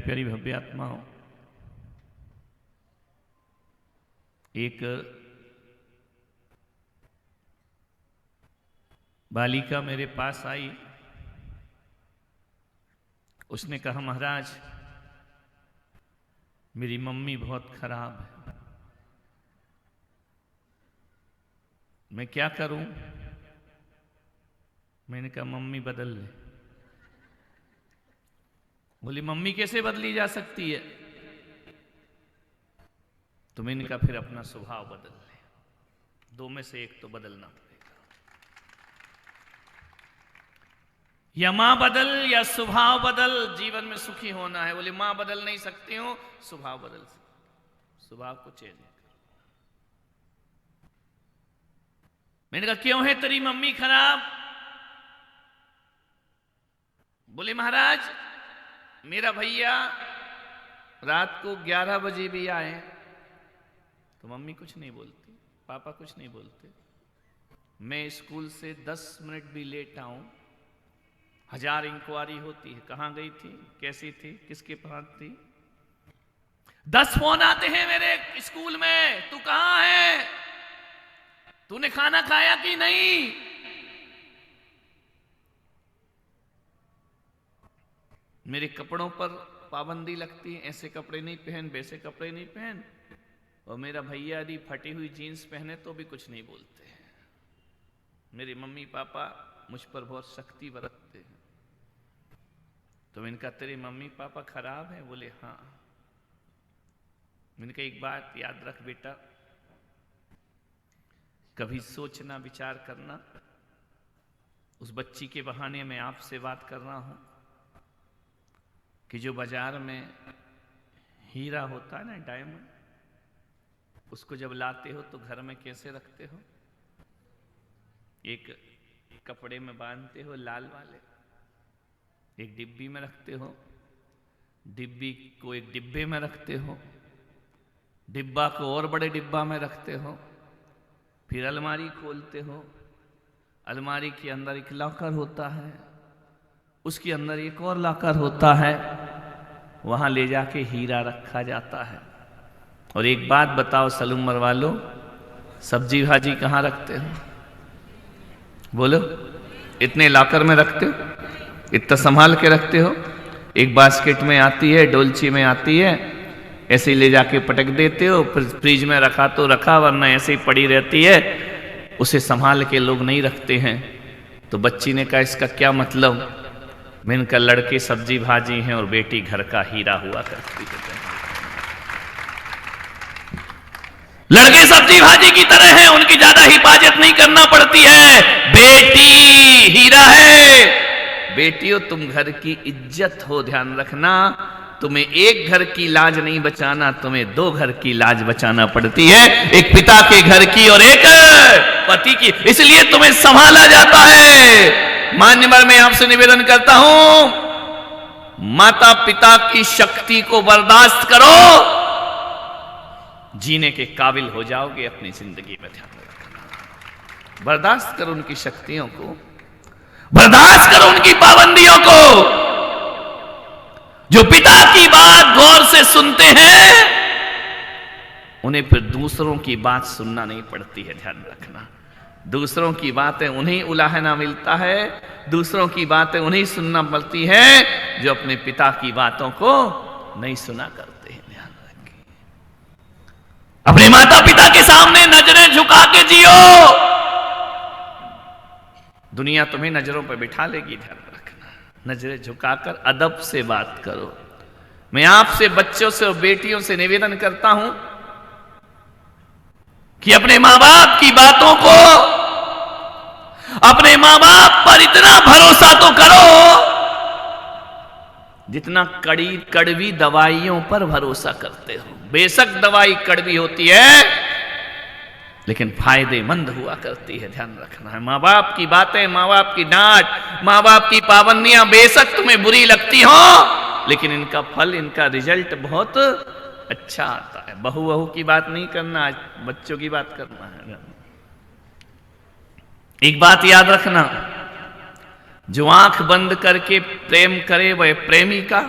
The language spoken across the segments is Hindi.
प्यारी भव्य आत्माओं, एक बालिका मेरे पास आई। उसने कहा, महाराज मेरी मम्मी बहुत खराब है, मैं क्या करूं? मैंने कहा मम्मी बदल ले। बोली मम्मी कैसे बदली जा सकती है? तो मैंने कहा फिर अपना स्वभाव बदल ले, दो में से एक तो बदलना पड़ेगा। या मां बदल या स्वभाव बदल, जीवन में सुखी होना है। बोले मां बदल नहीं सकती हूं, स्वभाव बदल सकती, स्वभाव को चेंज करो। मैंने कहा क्यों है तेरी मम्मी खराब? बोले महाराज मेरा भैया रात को 11 बजे भी आए तो मम्मी कुछ नहीं बोलती, पापा कुछ नहीं बोलते। मैं स्कूल से 10 मिनट भी लेट आऊं, 1000 इंक्वायरी होती है, कहां गई थी, कैसी थी, किसके पास थी। 10 फोन आते हैं मेरे स्कूल में, तू कहां है, तूने खाना खाया कि नहीं। मेरे कपड़ों पर पाबंदी लगती है, ऐसे कपड़े नहीं पहन, वैसे कपड़े नहीं पहन। और मेरा भैया यदि फटी हुई जीन्स पहने तो भी कुछ नहीं बोलते हैं। मेरे मम्मी पापा मुझ पर बहुत सख्ती बरतते हैं। तो मैंने कहा तेरे मम्मी पापा खराब हैं? बोले हाँ। मैंने कहा एक बात याद रख बेटा, कभी सोचना विचार करना। उस बच्ची के बहाने मैं आपसे बात कर रहा हूं कि जो बाजार में हीरा होता है ना, डायमंड, उसको जब लाते हो तो घर में कैसे रखते हो? एक कपड़े में बांधते हो लाल वाले, एक डिब्बी में रखते हो, डिब्बी को एक डिब्बे में रखते हो, डिब्बा को और बड़े डिब्बा में रखते हो, फिर अलमारी खोलते हो, अलमारी के अंदर एक लॉकर होता है, उसके अंदर एक और लॉकर होता है, वहां ले जाके हीरा रखा जाता है। और एक बात बताओ सलूमर वालों, सब्जी भाजी कहां रखते हो? बोलो, इतने लॉकर में रखते हो, इतना संभाल के रखते हो। एक बास्केट में आती है, डोलची में आती है, ऐसे ही ले जाके पटक देते हो, फिर फ्रिज में रखा तो रखा, वरना ऐसे ही पड़ी रहती है, उसे संभाल के लोग नहीं रखते हैं। तो बच्ची ने कहा इसका क्या मतलब? मैंने कहा लड़के सब्जी भाजी हैं और बेटी घर का हीरा हुआ करती है। लड़के सब्जी भाजी की तरह हैं, उनकी ज्यादा हिफाजत नहीं करना पड़ती है, बेटी हीरा है। बेटियों तुम घर की इज्जत हो, ध्यान रखना। तुम्हें एक घर की लाज नहीं बचाना, तुम्हें 2 घर की लाज बचाना पड़ती है, एक पिता के घर की और एक पति की। इसलिए तुम्हें संभाला जाता है। मान्यवर मैं आपसे निवेदन करता हूं, माता पिता की शक्ति को बर्दाश्त करो, जीने के काबिल हो जाओगे अपनी जिंदगी में। ध्यान रखना, बर्दाश्त करो उनकी शक्तियों को, बर्दाश्त करो उनकी पाबंदियों को। जो पिता की बात गौर से सुनते हैं, उन्हें फिर दूसरों की बात सुनना नहीं पड़ती है। ध्यान रखना, दूसरों की बातें उन्हें उलाहना मिलता है, दूसरों की बातें उन्हें सुनना पड़ती है जो अपने पिता की बातों को नहीं सुना करते हैं। ध्यान रखें, अपने माता पिता के सामने नजरें झुका के जियो, दुनिया तुम्हें नजरों पर बिठा लेगी। ध्यान रखना, नजरें झुकाकर अदब से बात करो। मैं आपसे बच्चों से और बेटियों से निवेदन करता हूं कि अपने मां बाप की बातों को, अपने मां बाप पर इतना भरोसा तो करो जितना कड़वी दवाइयों पर भरोसा करते हो। बेशक दवाई कड़वी होती है लेकिन फायदेमंद हुआ करती है। ध्यान रखना है, मां बाप की बातें, मां बाप की डांट, मां बाप की पाबंदियां बेशक तुम्हें बुरी लगती हो, लेकिन इनका फल, इनका रिजल्ट बहुत अच्छा आता है। बहू की बात नहीं करना, बच्चों की बात करना है। एक बात याद रखना, जो आंख बंद करके प्रेम करे वह प्रेमी का,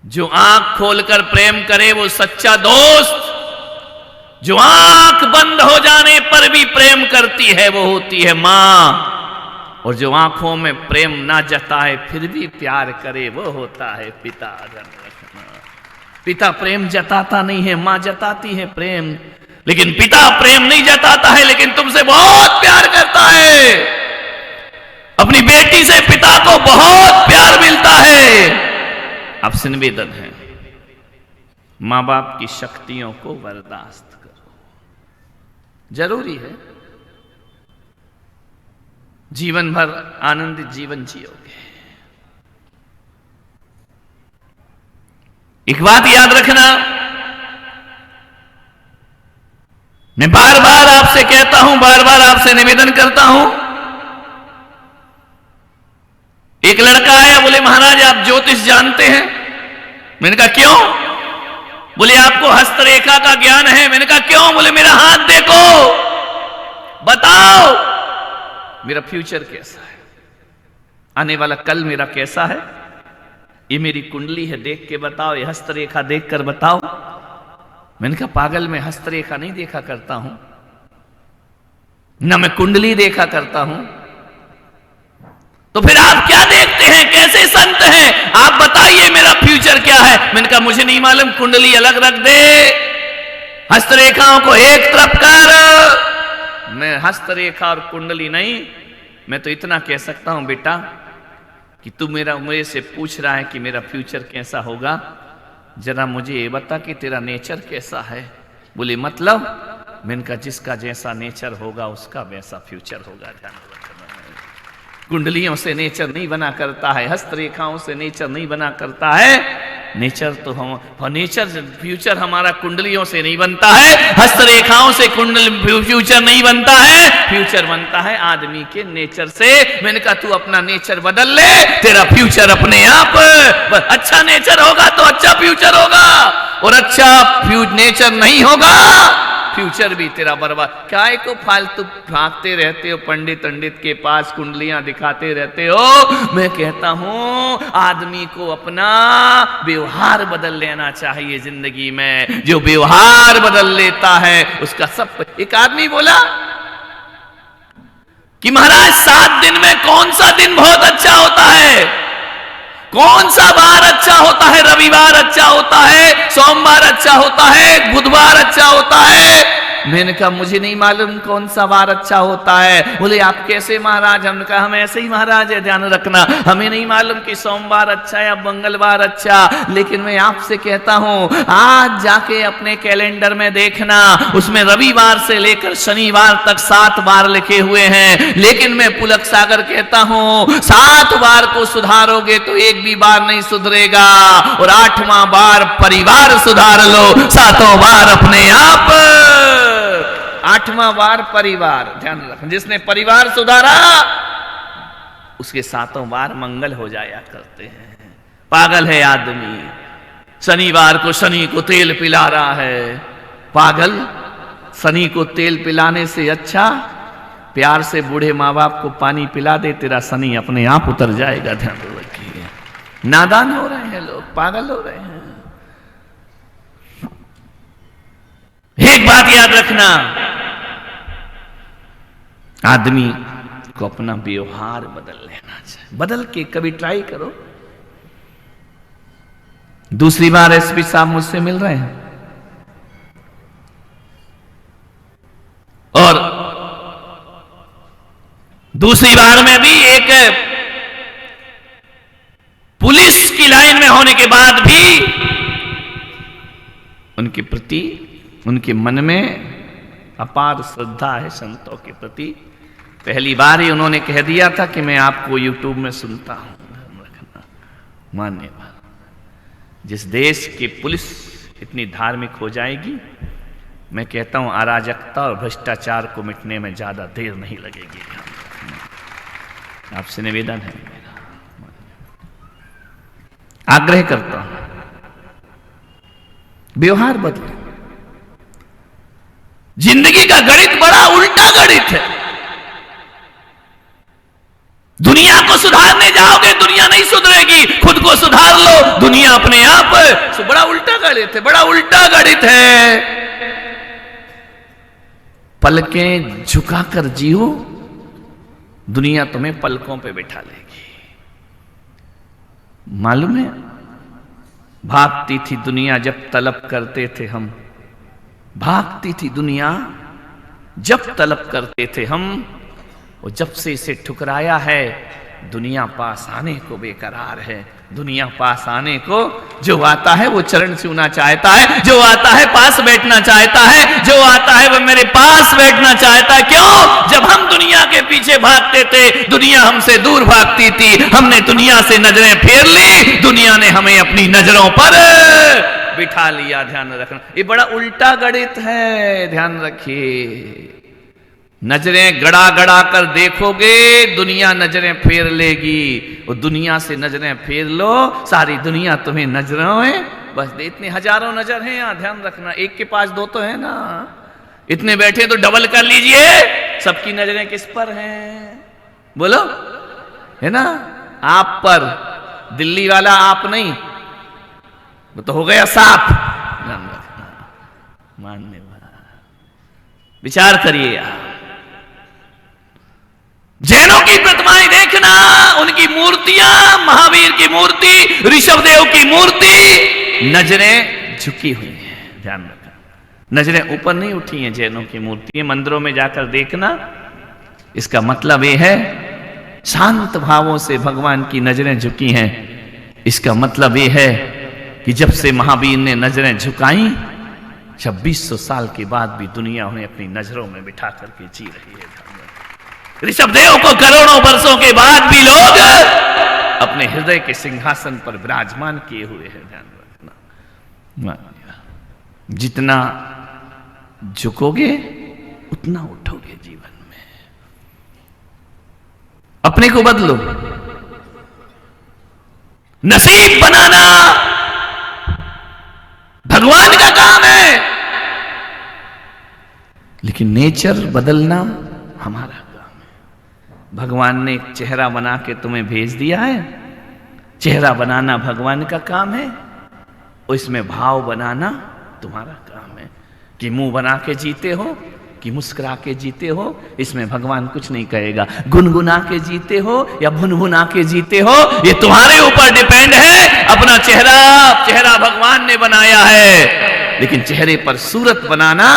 जो आंख खोलकर प्रेम करे वो सच्चा दोस्त, जो आंख बंद हो जाने पर भी प्रेम करती है वो होती है मां, और जो आंखों में प्रेम ना जताए फिर भी प्यार करे वो होता है पिता। पिता प्रेम जताता नहीं है, मां जताती है प्रेम, लेकिन पिता प्रेम नहीं जताता है, लेकिन तुमसे बहुत प्यार करता है। अपनी बेटी से पिता को बहुत प्यार मिलता है। आपसे निवेदन है, मां बाप की शक्तियों को बर्दाश्त करो, जरूरी है। जीवन भर आनंदित जीवन जियोगे। एक बात याद रखना, मैं बार बार आपसे कहता हूं, बार बार आपसे निवेदन करता हूं। एक लड़का आया, बोले महाराज आप ज्योतिष जानते हैं? मैंने कहा क्यों? बोले आपको हस्तरेखा का ज्ञान है। मैंने कहा क्यों? बोले मेरा हाथ देखो, बताओ मेरा फ्यूचर कैसा है, आने वाला कल मेरा कैसा है। ये मेरी कुंडली है, देख के बताओ, ये हस्तरेखा देख कर बताओ। मैंने कहा पागल, मैं हस्तरेखा नहीं देखा करता हूं, ना मैं कुंडली देखा करता हूं। तो फिर आप क्या देखते हैं? कैसे संत हैं आप? बताइए मेरा फ्यूचर क्या है। मैंने कहा मुझे नहीं मालूम, कुंडली अलग रख दे, हस्तरेखाओं को एक तरफ कर। मैं हस्तरेखा और कुंडली नहीं, मैं तो इतना कह सकता हूं बेटा कि तू मेरे से पूछ रहा है कि मेरा फ्यूचर कैसा होगा, जरा मुझे ये बता कि तेरा नेचर कैसा है। बोले मतलब? मैंने कहा जिसका जैसा नेचर होगा उसका वैसा फ्यूचर होगा। ध्यान रखना, कुंडलियों से नेचर नहीं बना करता है, हस्तरेखाओं से नेचर नहीं बना करता है। नेचर तो हम नेचर फ्यूचर हमारा कुंडलियों से नहीं बनता है, हस्तरेखाओं से फ्यूचर नहीं बनता है। फ्यूचर बनता है आदमी के नेचर से। मैंने कहा तू अपना नेचर बदल ले, तेरा फ्यूचर अपने आप अच्छा नेचर होगा तो अच्छा फ्यूचर होगा, और अच्छा नेचर नहीं होगा फ्यूचर भी तेरा बर्बाद। काय को फालतू भागते रहते हो पंडित के पास, कुंडलियां दिखाते रहते हो। मैं कहता हूं आदमी को अपना व्यवहार बदल लेना चाहिए जिंदगी में। जो व्यवहार बदल लेता है उसका सब। एक आदमी बोला कि महाराज 7 दिन में कौन सा दिन बहुत अच्छा होता है? कौन सा बार अच्छा होता है? रविवार अच्छा होता है, सोमवार अच्छा होता है, बुधवार अच्छा होता है। मैंने कहा मुझे नहीं मालूम कौन सा वार अच्छा होता है। बोले आप कैसे महाराज? हमने कहा हम ऐसे ही महाराज है, ध्यान रखना, हमें नहीं मालूम कि सोमवार अच्छा या मंगलवार अच्छा, लेकिन मैं आपसे कहता हूं आज जाके अपने कैलेंडर में देखना, उसमें रविवार से लेकर शनिवार तक 7 बार लिखे हुए हैं। लेकिन मैं पुलक सागर कहता हूं 7 बार को सुधारोगे तो एक भी बार नहीं सुधरेगा, और 8वां बार परिवार सुधार लो, 7वां बार अपने आप, 8वां बार परिवार। ध्यान रखना, जिसने परिवार सुधारा उसके 7वां बार मंगल हो जाया करते हैं। पागल है आदमी, शनिवार को शनि को तेल पिला रहा है। पागल, शनि को तेल पिलाने से अच्छा प्यार से बूढ़े माँ बाप को पानी पिला दे, तेरा शनि अपने आप उतर जाएगा। ध्यान रखिए, नादान हो रहे हैं लोग, पागल हो रहे हैं। एक बात याद रखना, आदमी को अपना व्यवहार बदल लेना चाहिए। बदल के कभी ट्राई करो। दूसरी बार एसपी साहब मुझसे मिल रहे हैं और दूसरी बार में भी एक पुलिस की लाइन में होने के बाद भी उनके प्रति, उनके मन में अपार श्रद्धा है संतों के प्रति। पहली बार ही उन्होंने कह दिया था कि मैं आपको यूट्यूब में सुनता हूं। मान्यवाद। जिस देश की पुलिस इतनी धार्मिक हो जाएगी, मैं कहता हूं अराजकता और भ्रष्टाचार को मिटने में ज्यादा देर नहीं लगेगी। आपसे निवेदन है, आग्रह करता हूं, व्यवहार बदलो। जिंदगी का गणित बड़ा उल्टा गणित है। दुनिया को सुधारने जाओगे, दुनिया नहीं सुधरेगी। खुद को सुधार लो, दुनिया अपने आप। सो बड़ा उल्टा गणित है, बड़ा उल्टा गणित है। पलकें झुकाकर जियो, दुनिया तुम्हें पलकों पे बिठा लेगी। मालूम है, भागती थी दुनिया जब तलब करते थे हम, भागती थी दुनिया जब तलब करते थे हम, और जब से इसे ठुकराया है दुनिया पास आने को बेकरार है। दुनिया पास आने को, जो आता है वो चरण छूना चाहता है, जो आता है पास बैठना चाहता है, जो आता है वो मेरे पास बैठना चाहता है। क्यों? जब हम दुनिया के पीछे भागते थे, दुनिया हमसे दूर भागती थी, हमने दुनिया से नजरें फेर ली, दुनिया ने हमें अपनी नजरों पर बिठा लिया। ध्यान रखना, ये बड़ा उल्टा गणित है, ध्यान रखिए। नजरें गड़ा गड़ा कर देखोगे, दुनिया नजरें फेर लेगी, और दुनिया से नजरें फेर लो, सारी दुनिया तुम्हें नजरों में बस दे। इतने हजारों नजर हैं यहाँ, ध्यान रखना, एक के पास दो तो है ना, इतने बैठे तो डबल कर लीजिए। सबकी नजरें किस पर हैं? बोलो, है ना, आप पर। दिल्ली वाला आप नहीं, वो तो हो गया साफ। ध्यान रखना, मानने वाला, विचार करिए यार। जैनों की प्रतिमाएं देखना, उनकी मूर्तियां, महावीर की मूर्ति, ऋषभदेव की मूर्ति, नजरें झुकी हुई हैं। ध्यान रखना, नजरें ऊपर नहीं उठी हैं जैनों की मूर्ति। मंदिरों में जाकर देखना, इसका मतलब यह है शांत भावों से भगवान की नजरें झुकी हैं। इसका मतलब यह है कि जब से महावीर ने नजरें झुकाई, 2600 साल के बाद भी दुनिया उन्हें अपनी नजरों में बिठा करके जी रही है। ऋषभदेव को करोड़ों वर्षों के बाद भी लोग अपने हृदय के सिंहासन पर विराजमान किए हुए हैं। ध्यान रखना, जितना झुकोगे उतना उठोगे जीवन में। अपने को बदलो, नसीब बनाना भगवान का काम है, लेकिन नेचर बदलना हमारा काम है। भगवान ने एक चेहरा बना के तुम्हें भेज दिया है, चेहरा बनाना भगवान का काम है, और इसमें भाव बनाना तुम्हारा काम है। कि मुंह बना के जीते हो कि मुस्कुरा के जीते हो, इसमें भगवान कुछ नहीं कहेगा। गुनगुना के जीते हो या भुनभुना के जीते हो, ये तुम्हारे ऊपर डिपेंड है। अपना चेहरा भगवान ने बनाया है, लेकिन चेहरे पर सूरत बनाना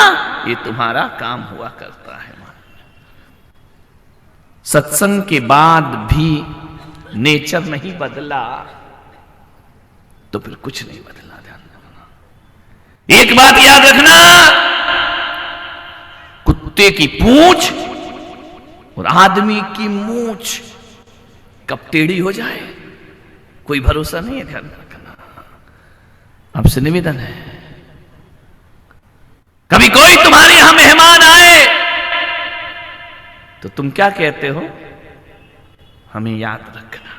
ये तुम्हारा काम हुआ करता है। सत्संग के बाद भी नेचर नहीं बदला तो फिर कुछ नहीं बदला। ध्यान रखना, एक बात याद रखना, कुत्ते की पूंछ और आदमी की मूंछ कब टेढ़ी हो जाए कोई भरोसा नहीं है। ध्यान रखना, आपसे निवेदन है, कभी कोई तुम्हारे यहां मेहमान आए तो तुम क्या कहते हो? हमें याद रखना।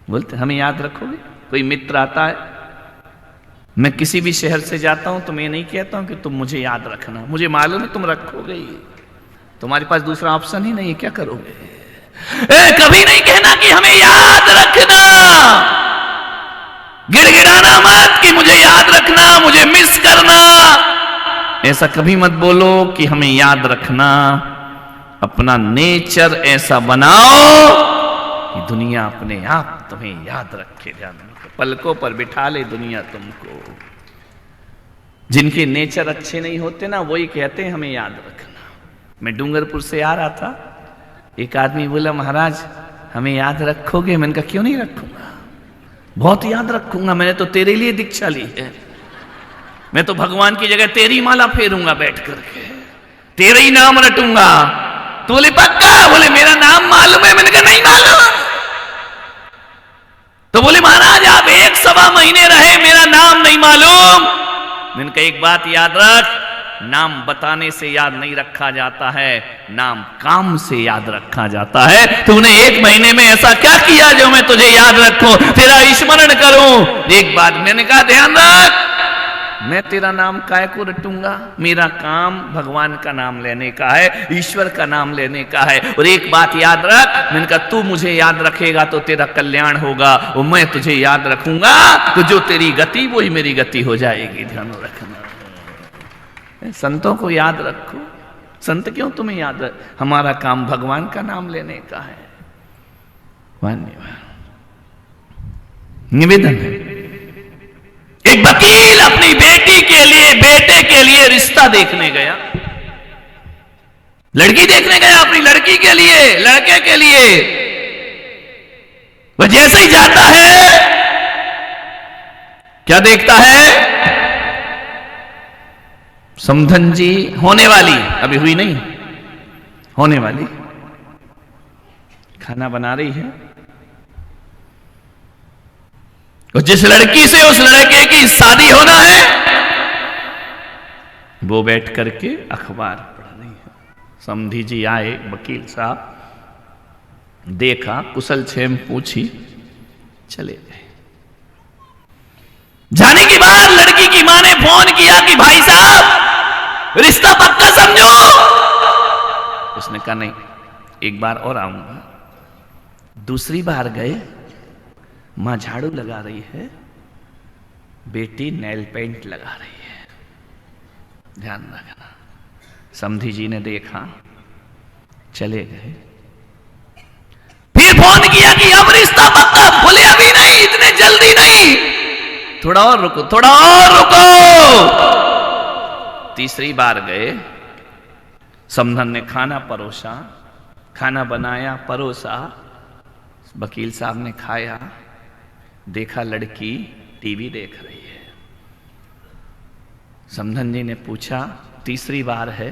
बोलते हमें याद रखोगे? कोई मित्र आता है, मैं किसी भी शहर से जाता हूं तो मैं नहीं कहता हूं कि तुम मुझे याद रखना, मुझे मालूम है तुम रखोगे ही, तुम्हारे पास दूसरा ऑप्शन ही नहीं है, क्या करोगे? कभी नहीं कहना कि हमें याद रखना, गिड़गिड़ाना मत कि मुझे याद रखना, मुझे मिस करना, ऐसा कभी मत बोलो कि हमें याद रखना। अपना नेचर ऐसा बनाओ कि दुनिया अपने आप तुम्हें याद रखे। ध्यान रखो, पलकों पर बिठा ले दुनिया तुमको। जिनके नेचर अच्छे नहीं होते ना, वही कहते हैं हमें याद रखना। मैं डूंगरपुर से आ रहा था, एक आदमी बोला महाराज हमें याद रखोगे? मैंने कहा क्यों नहीं रखूंगा, बहुत याद रखूंगा, मैंने तो तेरे लिए दीक्षा ली है, मैं तो भगवान की जगह तेरी माला फेरूंगा बैठ करके, तेरा ही नाम रटूंगा। तो बोले पक्का? बोले मेरा नाम मालूम है? मैंने कहा नहीं मालूम। तो बोले महाराज आप 1-1.25 महीने रहे, मेरा नाम नहीं मालूम। मैंने कहा एक बात याद रख, नाम बताने से याद नहीं रखा जाता है, नाम काम से याद रखा जाता है। तूने 1 महीने में ऐसा क्या किया जो मैं तुझे याद रखूं, तेरा स्मरण करूं? एक बात मैंने कहा ध्यान रख, मैं तेरा नाम काय को रटूंगा? मेरा काम भगवान का नाम लेने का है, ईश्वर का नाम लेने का है। और एक बात याद रख, मैंने कहा तू मुझे याद रखेगा तो तेरा कल्याण होगा, और मैं तुझे याद रखूंगा तो जो तेरी गति वही मेरी गति हो जाएगी। ध्यान रखना, संतों को याद रखो। संत क्यों तुम्हें याद रख? हमारा काम भगवान का नाम लेने का है। धन्यवाद। निवेदन है, एक वकील अपनी बेटी के लिए, बेटे के लिए रिश्ता देखने गया, लड़की देखने गया अपनी लड़की के लिए, लड़के के लिए। वह जैसे ही जाता है क्या देखता है? समधन जी होने वाली, अभी हुई नहीं, होने वाली खाना बना रही है, और जिस लड़की से उस लड़के की शादी होना है वो बैठ करके अखबार पढ़ रही है। समधी जी आए, वकील साहब, देखा, कुशल क्षेम पूछी, चले गए। जाने के बाद लड़की की मां ने फोन किया कि भाई साहब रिश्ता पक्का समझो। उसने कहा नहीं, एक बार और आऊंगा। दूसरी बार गए, मां झाड़ू लगा रही है, बेटी नेल पेंट लगा रही है। ध्यान रखना। समधी जी ने देखा, चले गए। फिर फोन किया कि अब रिश्ता पक्का? बोले अभी नहीं, इतने जल्दी नहीं, थोड़ा और रुको, थोड़ा और रुको। तीसरी बार गए, समधन ने खाना परोसा, खाना बनाया, परोसा, वकील साहब ने खाया, देखा लड़की टीवी देख रही है। समधन जी ने पूछा, तीसरी बार है,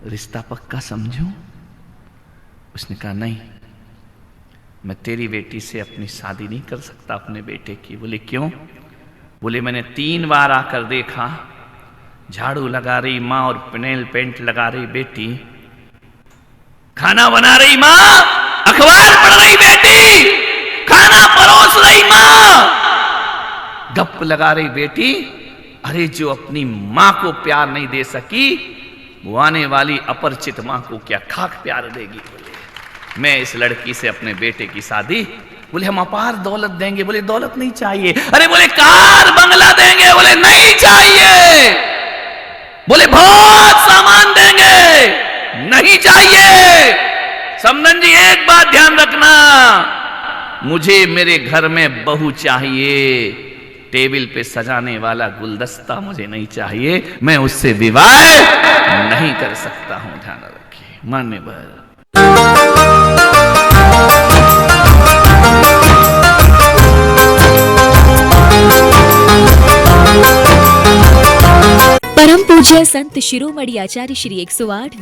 रिश्ता पक्का समझूं? उसने कहा नहीं, मैं तेरी बेटी से अपनी शादी नहीं कर सकता, अपने बेटे की। बोले क्यों? बोले मैंने 3 बार आकर देखा, झाड़ू लगा रही मां और नेल पेंट लगा रही बेटी, खाना बना रही मां, अखबार पढ़ रही बेटी, खाना परोस रही मां, गप लगा रही बेटी। अरे जो अपनी मां को प्यार नहीं दे सकी, वो आने वाली अपरिचित मां को क्या खाक प्यार देगी? बोले मैं इस लड़की से अपने बेटे की शादी, बोले हम अपार दौलत देंगे। बोले दौलत नहीं चाहिए। अरे बोले कार बंगला देंगे। बोले नहीं चाहिए। बोले बहुत सामान देंगे। नहीं चाहिए। समधन जी एक बात ध्यान रखना, मुझे मेरे घर में बहू चाहिए, टेबल पे सजाने वाला गुलदस्ता मुझे नहीं चाहिए। मैं उससे विवाह नहीं कर सकता हूं। ध्यान रखिए। मान्यवर। परम पूज्य संत शिरोमणि आचार्य श्री 108